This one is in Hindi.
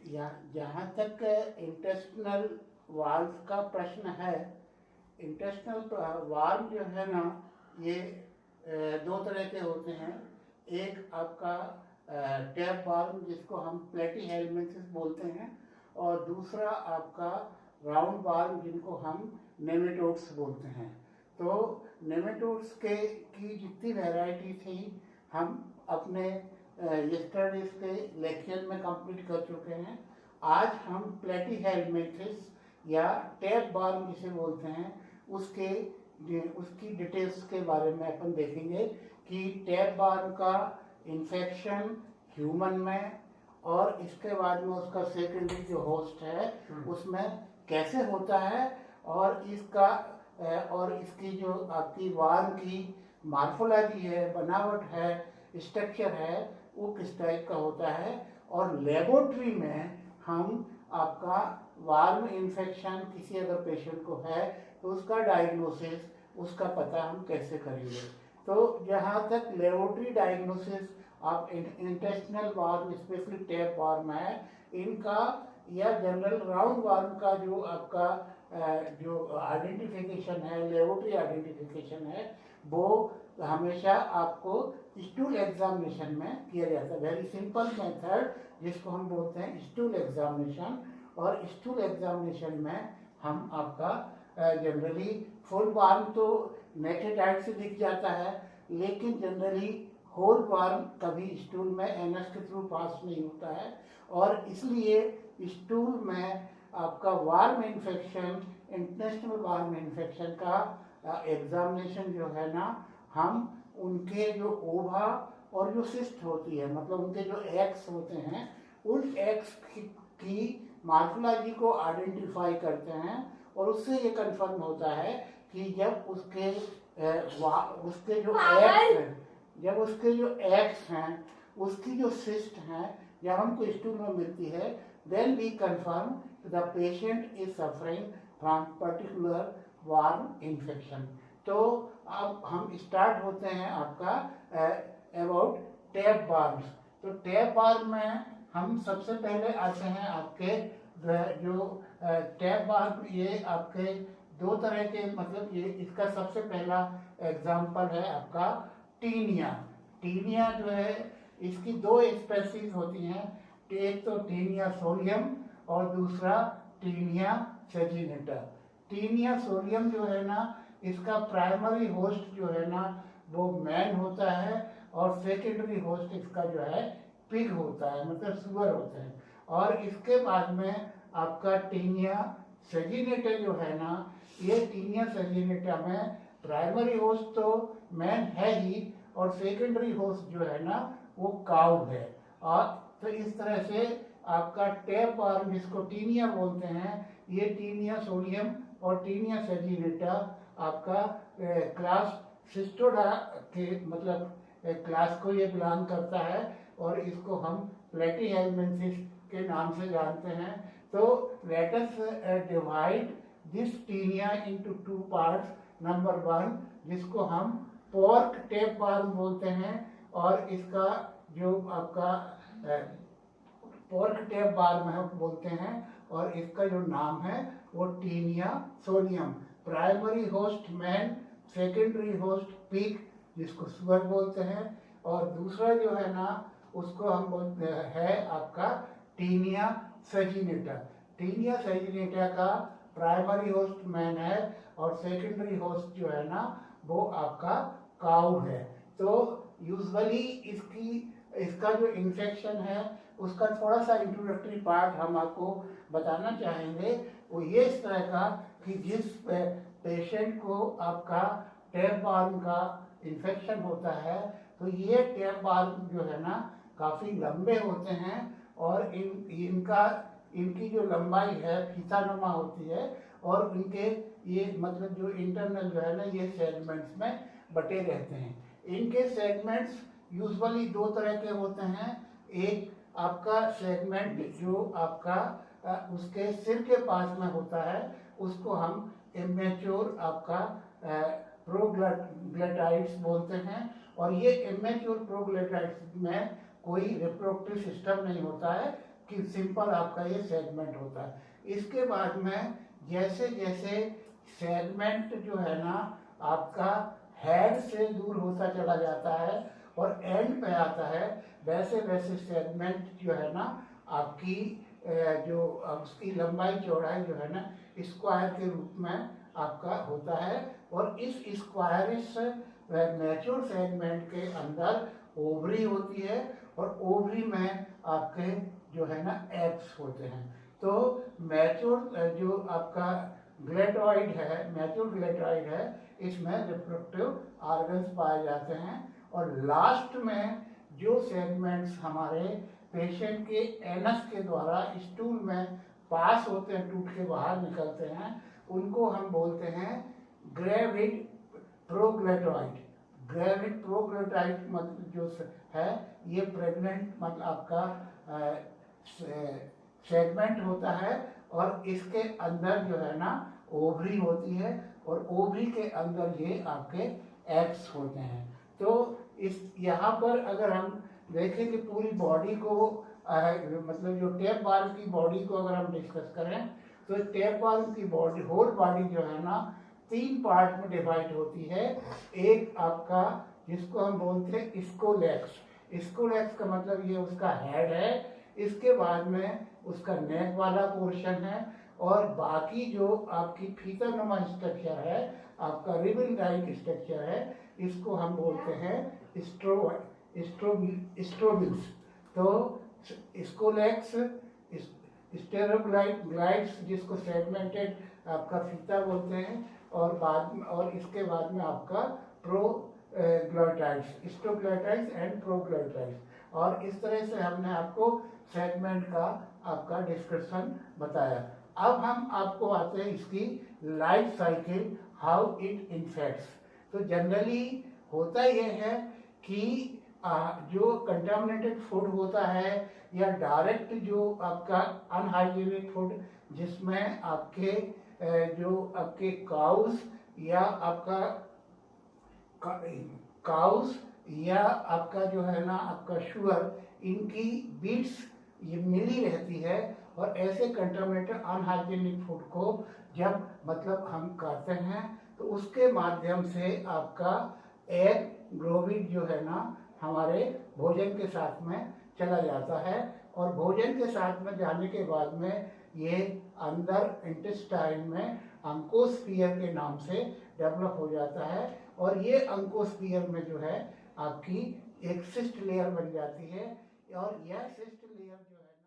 या जहाँ तक इंटेस्टिनल वाल्व का प्रश्न है, इंटेस्टिनल वाल्व जो है ना, ये दो तरह के होते हैं। एक आपका टैप वाल्व जिसको हम प्लेटीहेलमिन्थेस बोलते हैं, और दूसरा आपका राउंड वाल्व जिनको हम नेमेटोड्स बोलते हैं। तो नेमेटोड्स के की जितनी वैरायटी थी हम अपने यस्टरडेज के लेक्चर में कंप्लीट कर चुके हैं। आज हम प्लेटीहेलमिन्थेस या टैप वाल्व जिसे बोलते हैं उसकी डिटेल्स के बारे में अपन देखेंगे कि टैप वाल्व का इन्फेक्शन ह्यूमन में और इसके बाद में उसका सेकेंडरी जो होस्ट है उसमें कैसे होता है, और इसकी जो आपकी वाल्व की मार्फोलॉजी है, बनावट है, स्ट्रक्चर है, वो किस टाइप का होता है। और लेबोरेटरी में हम आपका वाल्व इन्फेक्शन किसी अगर पेशेंट को है तो उसका डायग्नोसिस, उसका पता हम कैसे करेंगे। तो जहाँ तक लेबोरेटरी डायग्नोसिस आप intestinal valve specially tap valve है इनका या जनरल राउंड वाल्व का जो आपका जो आइडेंटिफिकेशन है, लेबोरेटरी आइडेंटिफिकेशन है, वो हमेशा आपको स्टूल एग्जामिनेशन में किया जाता है। वेरी सिंपल मेथड जिसको हम बोलते हैं स्टूल एग्जामिनेशन। और स्टूल एग्जामिनेशन में हम आपका जनरली फुल वाल्व तो नेकेड आइड से दिख जाता है, लेकिन जनरली होल वाल्व कभी स्टूल में एनएस के थ्रू पास नहीं होता है, और इसलिए स्टूल में आपका valve infection, intestinal valve infection का एग्जामिनेशन जो है ना, हम उनके जो ओवा और जो सिस्ट होती है, मतलब उनके जो एक्स होते हैं, उन एक्स की मार्फोलॉजी को आइडेंटिफाई करते हैं, और उससे ये कंफर्म होता है कि जब उसके जो एक्स हैं, उसकी जो सिस्ट हैं, जब हमको स्टूल में मिलती है, then we confirm the patient is suffering from particular worm infection. तो अब हम स्टार्ट होते हैं आपका अबाउट टैप वाल्व। तो टैप वाल्व में हम सबसे पहले आते हैं आपके जो टैप वाल्व, ये आपके दो तरह के, मतलब ये इसका सबसे पहला एग्जाम्पल है आपका टीनिया। टीनिया जो है इसकी दो स्पेसीज होती हैं, एक तो टीनिया सोलियम और दूसरा टीनिया सेजिनेटा। टीनिया सोलियम जो है ना, इसका प्राइमरी होस्ट जो है ना वो मैन होता है, और सेकेंडरी होस्ट इसका जो है पिग होता है, मतलब सुअर होते हैं। और इसके बाद में आपका टीनिया सेजिनेटा जो है ना, ये टीनिया सेजिनेटा में प्राइमरी होस्ट तो मैन है ही, और सेकेंडरी होस्ट जो है ना वो काउ है। और तो इस तरह से आपका टैप वाल्व जिसको टीनिया बोलते हैं, ये टीनिया सोलियम और टीनिया सेजिनेटा आपका क्लास सिस्टोडा के मतलब क्लास को ये बिलोंग करता है, और इसको हम प्लेटीहेलमिन्थेस के नाम से जानते हैं। तो let us divide this taenia into two parts. Number one, जिसको हम पोर्क टैप वाल्व बोलते हैं, और इसका जो आपका पोर्क टैप वाल्व है बोलते हैं, और इसका जो नाम है वो taenia solium. Primary host man, secondary host pig जिसको सुअर बोलते हैं, और दूसरा जो है ना उसको हम बोलते हैं आपका टीनिया सेजिनेटा। टीनिया सेजिनेटा का प्राइमरी होस्ट मैन है, और सेकेंडरी होस्ट जो है ना वो आपका काउ है। तो यूजुअली इसका जो इन्फेक्शन है उसका थोड़ा सा इंट्रोडक्टरी पार्ट हम आपको बताना चाहेंगे। वो ये इस तरह का कि जिस पेशेंट को आपका टैप वाल्व का इन्फेक्शन होता है, तो ये टैप वाल्व जो है ना काफ़ी लंबे होते हैं, और इनकी जो लंबाई है फीतानुमा होती है, और इनके ये मतलब जो इंटरनल जो है ना ये सेगमेंट्स में बटे रहते हैं। इनके सेगमेंट्स यूजुअली दो तरह के होते हैं। एक आपका सेगमेंट जो आपका उसके सिर के पास में होता है, उसको हम इमेच्योर आपका प्रोग्लैटाइड्स बोलते हैं, और ये इमेच्योर प्रोग्लैटाइड्स में कोई रिप्रोडक्टिव सिस्टम नहीं होता है, कि सिंपल आपका ये सेगमेंट होता है। इसके बाद में जैसे जैसे सेगमेंट जो है ना आपका हेड से दूर होता चला जाता है और एंड पे आता है, वैसे वैसे सेगमेंट जो है ना आपकी जो उसकी लंबाई चौड़ाई जो है ना स्क्वायर के रूप में आपका होता है। और इस स्क्वायरिश मैच्योर सेगमेंट के अंदर ओवरी होती है और ओवरी में आपके जो है ना एग्स होते हैं। तो मैच्योर जो आपका ग्लेटॉइड है, मैच्योर ग्लेटॉइड है, इसमें रिप्रोडक्टिव ऑर्गन्स पाए जाते हैं। और लास्ट में जो सेगमेंट्स हमारे पेशेंट के एनस के द्वारा स्टूल में पास होते हैं, टूट के बाहर निकलते हैं, उनको हम बोलते हैं ग्रेविड प्रोग्लेटॉइड। ग्रेविड प्रोग्लेटॉइड मतलब जो है ये प्रेग्नेंट मतलब आपका सेगमेंट होता है और इसके अंदर जो है ना ओवरी होती है और ओवरी के अंदर ये आपके एग्स होते हैं। तो इस यहाँ पर अगर हम देखें कि पूरी बॉडी को मतलब जो टेप बाल्ब की बॉडी को अगर हम डिस्कस करें तो टेप बाल्ब की बॉडी होल बॉडी जो है ना 3 पार्ट में डिवाइड होती है। एक आपका जिसको हम बोलते हैं स्कोलेक्स। स्कोलेक्स का मतलब ये उसका हेड है, इसके बाद में उसका नेक वाला पोर्शन है और बाकी जो आपकी फीतानुमा स्ट्रक्चर है, आपका रिबन लाइक स्ट्रक्चर है, इसको हम बोलते हैं स्ट्रोबिल्स। तो स्कोलेक्स, स्टेरोग्लाइड्स जिसको सेगमेंटेड आपका फीता बोलते हैं और बाद में और इसके बाद में आपका प्रोग्लॉटाइड्स, स्टोग्लॉटाइड्स एंड प्रोग्लॉटाइड्स। और इस तरह से हमने आपको सेगमेंट का आपका डिस्क्रिप्शन बताया। अब हम आपको आते हैं इसकी life cycle, how it infects. तो जनरली होता यह है कि जो कंटामिनेटेड फूड होता है या डायरेक्ट जो आपका अनहाइजीनिक फूड जिसमें आपके जो आपके काउस या आपका काउस या आपका जो है ना आपका शुगर, इनकी बीट्स ये मिली रहती है और ऐसे कंटामिनेटेड अनहाइजीनिक फूड को जब मतलब हम खाते हैं तो उसके माध्यम से आपका एग ग्लोबिन जो है ना हमारे भोजन के साथ में चला जाता है और भोजन के साथ में जाने के बाद में ये अंदर इंटेस्टाइन में अंकोस्फीयर के नाम से डेवलप हो जाता है और ये अंकोस्फीयर में जो है आपकी एक सिस्ट लेयर बन जाती है और यह सिस्ट लेयर जो है